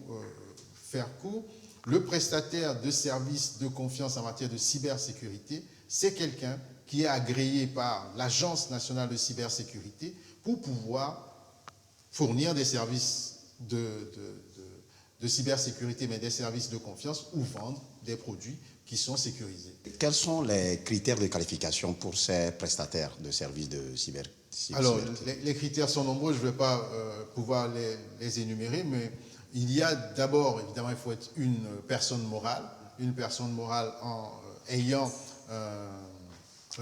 [SPEAKER 11] faire court, le prestataire de services de confiance en matière de cybersécurité, c'est quelqu'un qui est agréé par l'Agence nationale de cybersécurité pour pouvoir fournir des services de de cybersécurité, mais des services de confiance ou vendre des produits qui sont sécurisés.
[SPEAKER 10] Quels sont les critères de qualification pour ces prestataires de services de cybersécurité?
[SPEAKER 11] Alors, les critères sont nombreux, je ne vais pas pouvoir les énumérer, mais il y a d'abord, évidemment, il faut être une personne morale ayant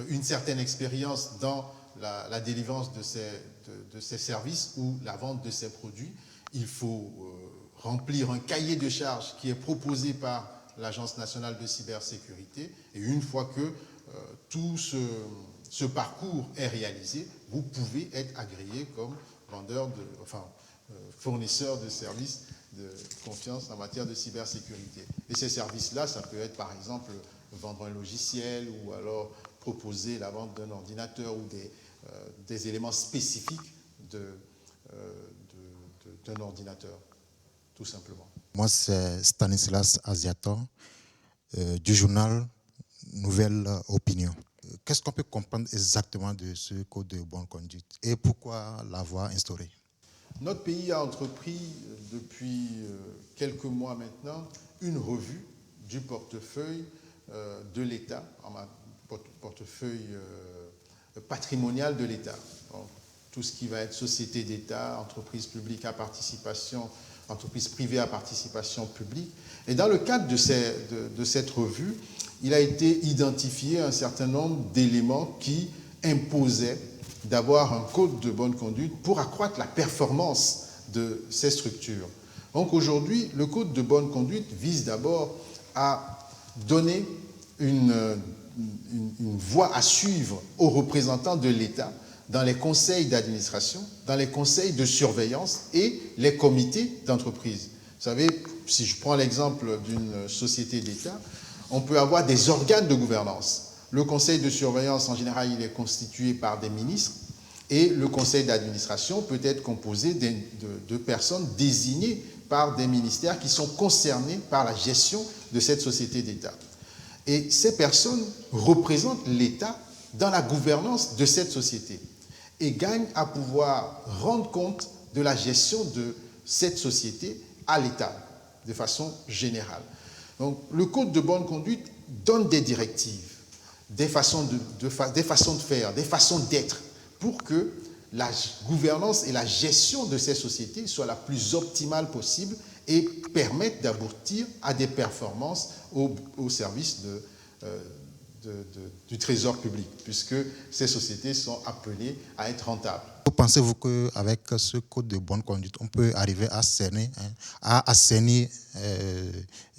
[SPEAKER 11] une certaine expérience dans la délivrance de ces services ou la vente de ces produits. Il faut remplir un cahier de charges qui est proposé par l'Agence nationale de cybersécurité. Et une fois que tout ce parcours est réalisé, vous pouvez être agréé comme fournisseur de services de confiance en matière de cybersécurité. Et ces services-là, ça peut être par exemple vendre un logiciel ou alors proposer la vente d'un ordinateur ou des éléments spécifiques d'un ordinateur, tout simplement.
[SPEAKER 13] Moi, c'est Stanislas Asiator du journal Nouvelle Opinion. Qu'est-ce qu'on peut comprendre exactement de ce code de bonne conduite et pourquoi l'avoir instauré?
[SPEAKER 11] Notre pays a entrepris depuis quelques mois maintenant une revue du portefeuille de l'État, portefeuille patrimonial de l'État. Tout ce qui va être société d'État, entreprise publique à participation, entreprise privée à participation publique. Et dans le cadre de cette revue, il a été identifié un certain nombre d'éléments qui imposaient d'avoir un code de bonne conduite pour accroître la performance de ces structures. Donc aujourd'hui, le code de bonne conduite vise d'abord à donner une voie à suivre aux représentants de l'État dans les conseils d'administration, dans les conseils de surveillance et les comités d'entreprise. Vous savez, si je prends l'exemple d'une société d'État, on peut avoir des organes de gouvernance. Le conseil de surveillance, en général, il est constitué par des ministres et le conseil d'administration peut être composé de personnes désignées par des ministères qui sont concernés par la gestion de cette société d'État. Et ces personnes représentent l'État dans la gouvernance de cette société et gagnent à pouvoir rendre compte de la gestion de cette société à l'État, de façon générale. Donc, le code de bonne conduite donne des directives, des façons de faire, des façons d'être, pour que la gouvernance et la gestion de ces sociétés soient la plus optimale possible et permettent d'aboutir à des performances au service du trésor public, puisque ces sociétés sont appelées à être rentables.
[SPEAKER 13] Pensez-vous qu'avec ce code de bonne conduite, on peut arriver à assainir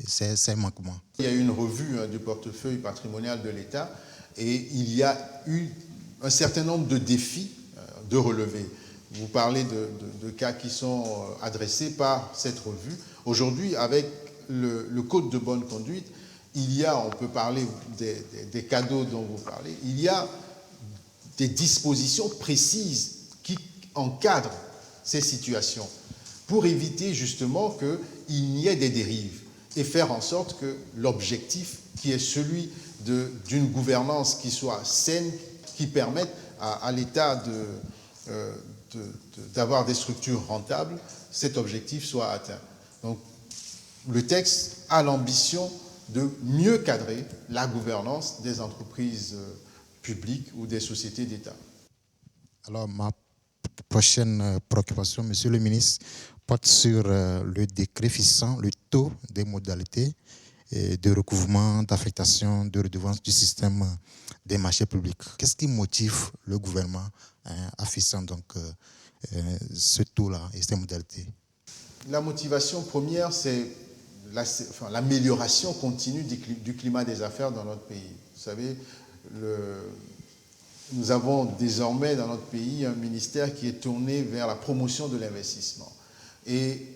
[SPEAKER 13] ces manquements?
[SPEAKER 11] Il y a eu une revue du portefeuille patrimonial de l'État et il y a eu un certain nombre de défis de relever. Vous parlez de cas qui sont adressés par cette revue. Aujourd'hui, avec le code de bonne conduite, on peut parler des cadeaux dont vous parlez, il y a des dispositions précises qui encadrent ces situations pour éviter justement qu'il n'y ait des dérives et faire en sorte que l'objectif qui est celui d'une gouvernance qui soit saine, qui permette à l'État d'avoir des structures rentables, cet objectif soit atteint. Donc, le texte a l'ambition de mieux cadrer la gouvernance des entreprises publiques ou des sociétés d'État.
[SPEAKER 13] Alors, ma prochaine préoccupation, Monsieur le ministre, porte sur le décret fixant le taux des modalités de recouvrement, d'affectation, de redevance du système des marchés publics. Qu'est-ce qui motive le gouvernement à fixer donc ce taux-là et ces modalités?
[SPEAKER 11] La motivation première, c'est l'amélioration continue du climat des affaires dans notre pays. Vous savez, nous avons désormais dans notre pays un ministère qui est tourné vers la promotion de l'investissement. Et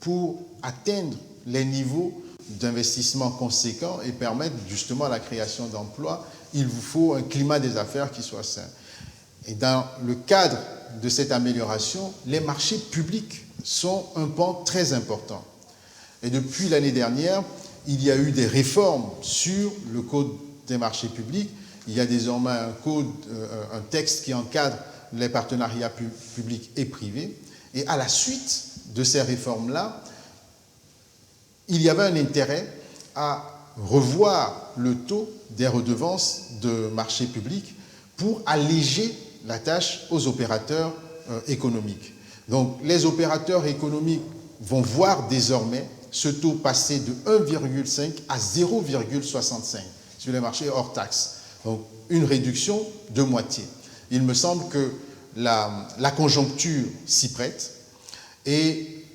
[SPEAKER 11] pour atteindre les niveaux d'investissement conséquents et permettre justement la création d'emplois, il vous faut un climat des affaires qui soit sain. Et dans le cadre de cette amélioration, les marchés publics sont un pan très important. Et depuis l'année dernière, il y a eu des réformes sur le code des marchés publics. Il y a désormais un texte qui encadre les partenariats publics et privés. Et à la suite de ces réformes-là, il y avait un intérêt à revoir le taux des redevances de marché public pour alléger la tâche aux opérateurs économiques. Donc les opérateurs économiques vont voir désormais ce taux passer de 1,5 à 0,65 sur les marchés hors taxe. Donc une réduction de moitié. Il me semble que la conjoncture s'y prête et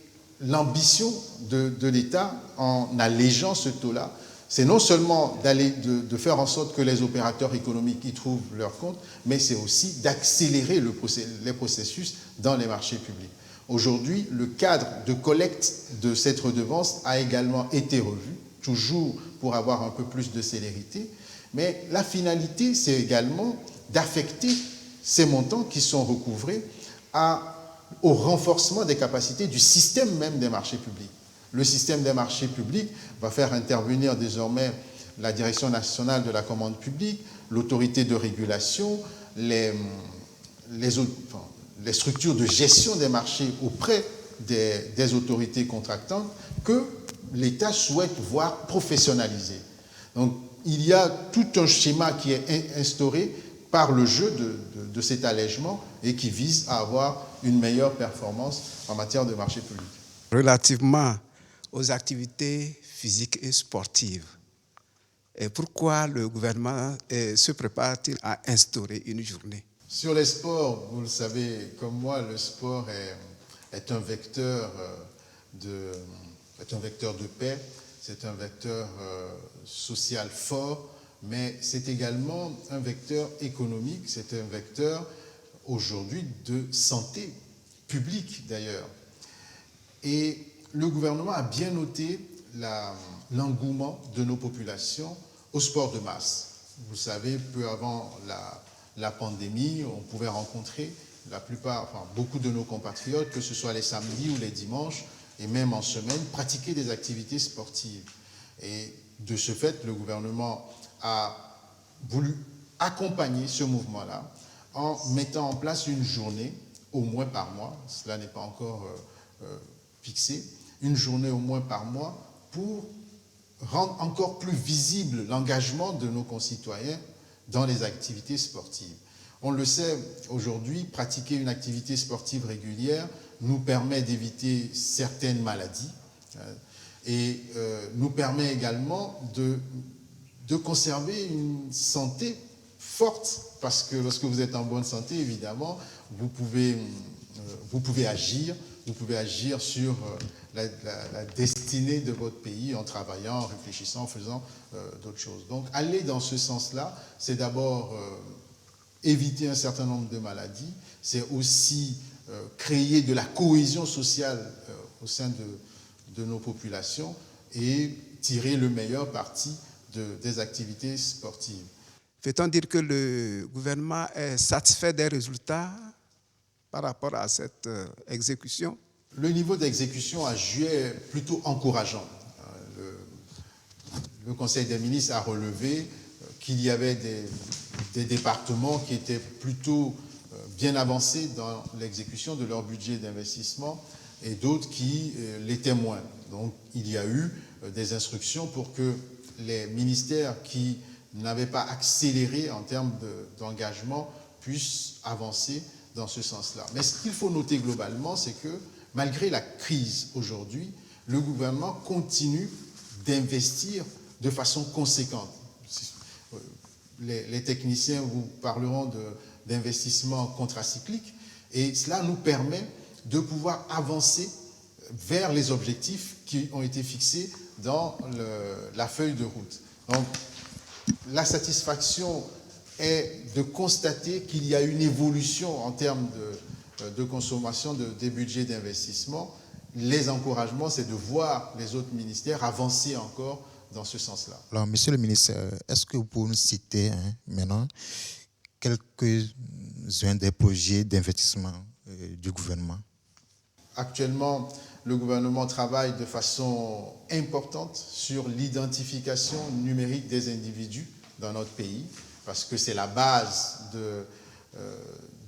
[SPEAKER 11] l'ambition de l'État en allégeant ce taux-là, c'est non seulement de faire en sorte que les opérateurs économiques y trouvent leur compte, mais c'est aussi d'accélérer les processus dans les marchés publics. Aujourd'hui, le cadre de collecte de cette redevance a également été revu, toujours pour avoir un peu plus de célérité, mais la finalité, c'est également d'affecter ces montants qui sont recouvrés au renforcement des capacités du système même des marchés publics. Le système des marchés publics va faire intervenir désormais la Direction nationale de la commande publique, l'autorité de régulation, les structures de gestion des marchés auprès des autorités contractantes que l'État souhaite voir professionnaliser. Donc, il y a tout un schéma qui est instauré par le jeu de cet allègement et qui vise à avoir une meilleure performance en matière de marché public.
[SPEAKER 21] Relativement aux activités physiques et sportives, et pourquoi le gouvernement se prépare-t-il à instaurer une journée?
[SPEAKER 11] Sur les sports, vous le savez comme moi, le sport est un vecteur de paix, c'est un vecteur social fort, mais c'est également un vecteur économique, c'est un vecteur aujourd'hui de santé publique d'ailleurs. Et le gouvernement a bien noté l'engouement de nos populations au sport de masse. Vous savez, peu avant la pandémie, on pouvait rencontrer beaucoup de nos compatriotes, que ce soit les samedis ou les dimanches, et même en semaine, pratiquer des activités sportives. Et de ce fait, le gouvernement a voulu accompagner ce mouvement-là en mettant en place une journée, au moins par mois, cela n'est pas encore fixé, une journée au moins par mois pour rendre encore plus visible l'engagement de nos concitoyens dans les activités sportives. On le sait, aujourd'hui, pratiquer une activité sportive régulière nous permet d'éviter certaines maladies et nous permet également de conserver une santé forte, parce que lorsque vous êtes en bonne santé, évidemment, vous pouvez agir sur la destinée de votre pays en travaillant, en réfléchissant, en faisant d'autres choses. Donc, aller dans ce sens-là, c'est d'abord éviter un certain nombre de maladies, c'est aussi créer de la cohésion sociale au sein de nos populations et tirer le meilleur parti des activités sportives.
[SPEAKER 21] Fait-on dire que le gouvernement est satisfait des résultats par rapport à cette exécution?
[SPEAKER 11] Le niveau d'exécution à juillet est plutôt encourageant. Le Conseil des ministres a relevé qu'il y avait des départements qui étaient plutôt bien avancés dans l'exécution de leur budget d'investissement et d'autres qui l'étaient moins. Donc il y a eu des instructions pour que les ministères qui n'avaient pas accéléré en termes d'engagement puissent avancer dans ce sens-là. Mais ce qu'il faut noter globalement, c'est que malgré la crise aujourd'hui, le gouvernement continue d'investir de façon conséquente. Les techniciens vous parleront d'investissement contracyclique et cela nous permet de pouvoir avancer vers les objectifs qui ont été fixés dans la feuille de route. Donc, la satisfaction est de constater qu'il y a une évolution en termes de consommation des budgets d'investissement. Les encouragements, c'est de voir les autres ministères avancer encore dans ce sens-là.
[SPEAKER 13] Alors, monsieur le ministre, est-ce que vous pouvez nous citer maintenant quelques-uns des projets d'investissement du gouvernement?
[SPEAKER 11] Actuellement, le gouvernement travaille de façon importante sur l'identification numérique des individus dans notre pays, parce que c'est la base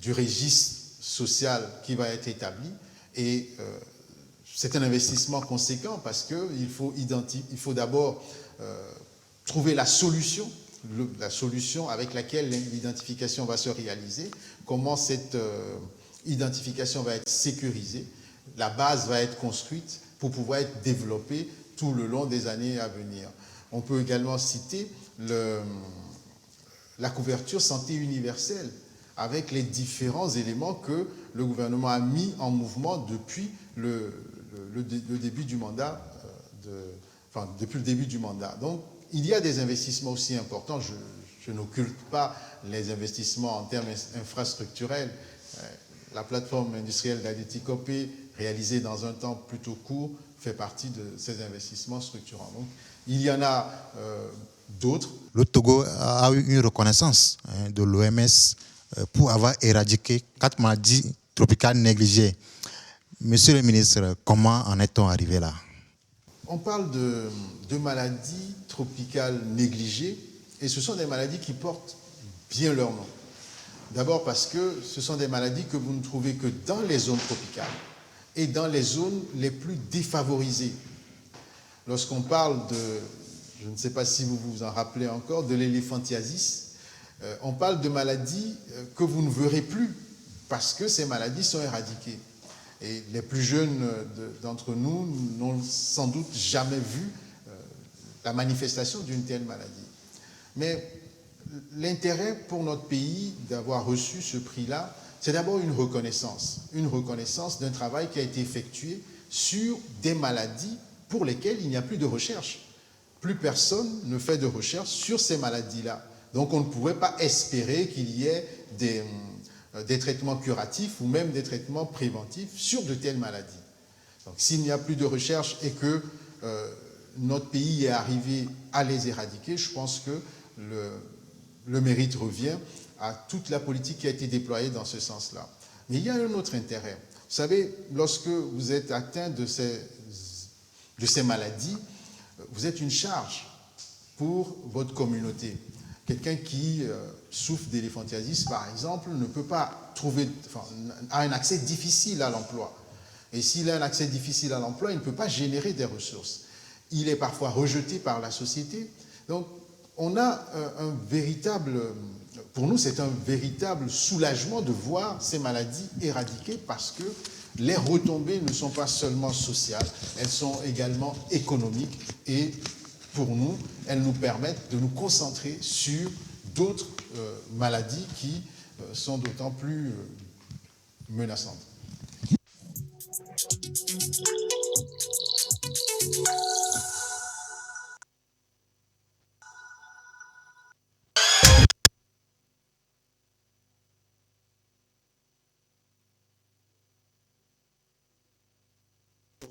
[SPEAKER 11] du registre social qui va être établi. Et c'est un investissement conséquent parce qu'il faut d'abord trouver la solution avec laquelle l'identification va se réaliser, comment cette identification va être sécurisée, la base va être construite pour pouvoir être développée tout le long des années à venir. On peut également citer la couverture santé universelle avec les différents éléments que le gouvernement a mis en mouvement depuis le début du mandat. Depuis le début du mandat. Donc, il y a des investissements aussi importants. Je n'occulte pas les investissements en termes infrastructurels. La plateforme industrielle d'Adéticopé, réalisée dans un temps plutôt court, fait partie de ces investissements structurants. Donc, il y en a d'autres.
[SPEAKER 13] Le Togo a eu une reconnaissance de l'OMS pour avoir éradiqué 4 maladies tropicales négligées. Monsieur le ministre, comment en est-on arrivé là?
[SPEAKER 11] On parle de maladies tropicales négligées et ce sont des maladies qui portent bien leur nom. D'abord parce que ce sont des maladies que vous ne trouvez que dans les zones tropicales et dans les zones les plus défavorisées. Lorsqu'on parle je ne sais pas si vous vous en rappelez encore, de l'éléphantiasis, on parle de maladies que vous ne verrez plus parce que ces maladies sont éradiquées. Et les plus jeunes d'entre nous n'ont sans doute jamais vu la manifestation d'une telle maladie. Mais l'intérêt pour notre pays d'avoir reçu ce prix-là, c'est d'abord une reconnaissance d'un travail qui a été effectué sur des maladies pour lesquelles il n'y a plus de recherche. Plus personne ne fait de recherche sur ces maladies-là. Donc on ne pouvait pas espérer qu'il y ait des traitements curatifs ou même des traitements préventifs sur de telles maladies. Donc s'il n'y a plus de recherche et que notre pays est arrivé à les éradiquer, je pense que le mérite revient à toute la politique qui a été déployée dans ce sens-là. Mais il y a un autre intérêt. Vous savez, lorsque vous êtes atteint de ces maladies, vous êtes une charge pour votre communauté. Quelqu'un qui souffre d'éléphantiasis, par exemple, ne peut pas a un accès difficile à l'emploi. Et s'il a un accès difficile à l'emploi, il ne peut pas générer des ressources. Il est parfois rejeté par la société. Donc, on a pour nous, c'est un véritable soulagement de voir ces maladies éradiquées parce que les retombées ne sont pas seulement sociales, elles sont également économiques et pour nous, elles nous permettent de nous concentrer sur d'autres maladies qui sont d'autant plus menaçantes.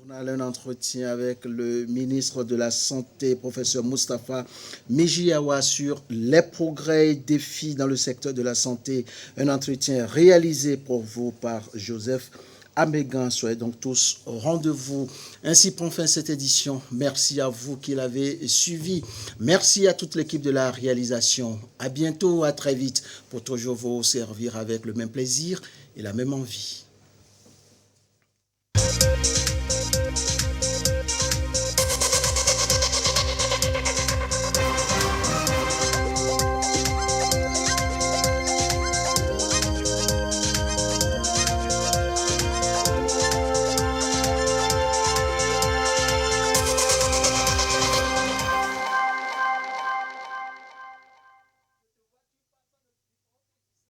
[SPEAKER 2] On a un entretien avec le ministre de la Santé, professeur Moustapha Mejiawa, sur les progrès et défis dans le secteur de la santé. Un entretien réalisé pour vous par Joseph Amégan. Soyez donc tous au rendez-vous. Ainsi prend fin cette édition. Merci à vous qui l'avez suivi. Merci à toute l'équipe de la réalisation. À bientôt, à très vite, pour toujours vous servir avec le même plaisir et la même envie.